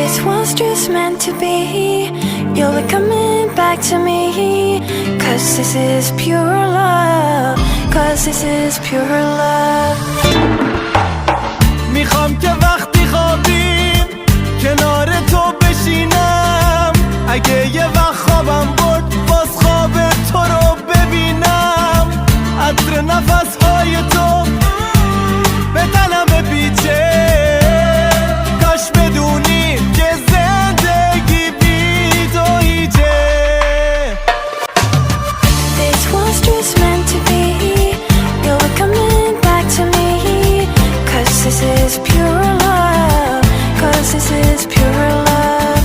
This was just meant to be. You'll be coming back to me. Cause this is pure love. Cause this is pure love. میخوام که وقتی خوابیم کنار تو بشینم. اگه یه وقت خوابم برد باز خواب تو رو ببینم. عطر نفسهای تو به تنم بپیچه. کاش بدونی که زندگی بی تو هیچه. This was just meant to be. You'll be coming back to me. Cause this is pure love. Cause this is pure love.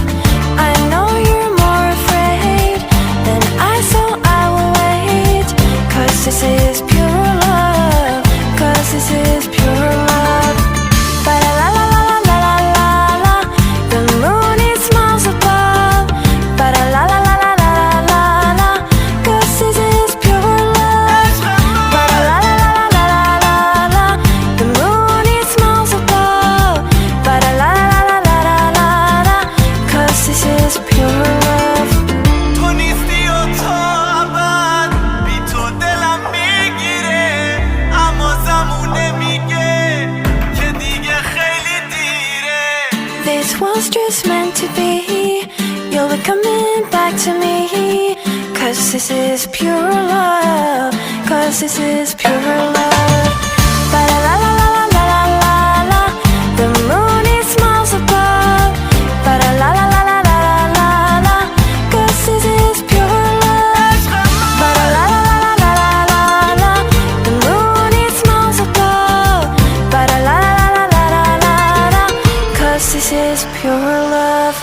I know you're more afraid than I, so I will wait. Cause this is pure love. Cause this is pure love. Ba-da-la-la-la-la-la-la-la. The moon it smiles above. Ba-da-la-la-la-la-la-la. Cause this is pure love. Ba-da-la-la-la-la-la-la. The moon it smiles above. Ba-da-la-la-la-la-la-la. Cause this is pure love. تو نیستی و تا ابد بی تو دلم میگیره. اما زمونه میگه که دیگه خیلی دیره. This was just meant to be. You'll be coming back to me. Cause this is pure love. Cause this is pure love. Ba-da-la-la-la-la-la-la-la. The moon it smiles above. Ba-da-la-la-la-la-la-la. Cause this is pure love. Ba-da-la-la-la-la-la-la. The moon it smiles above. Ba-da-la-la-la-la-la-la. Cause this is pure love.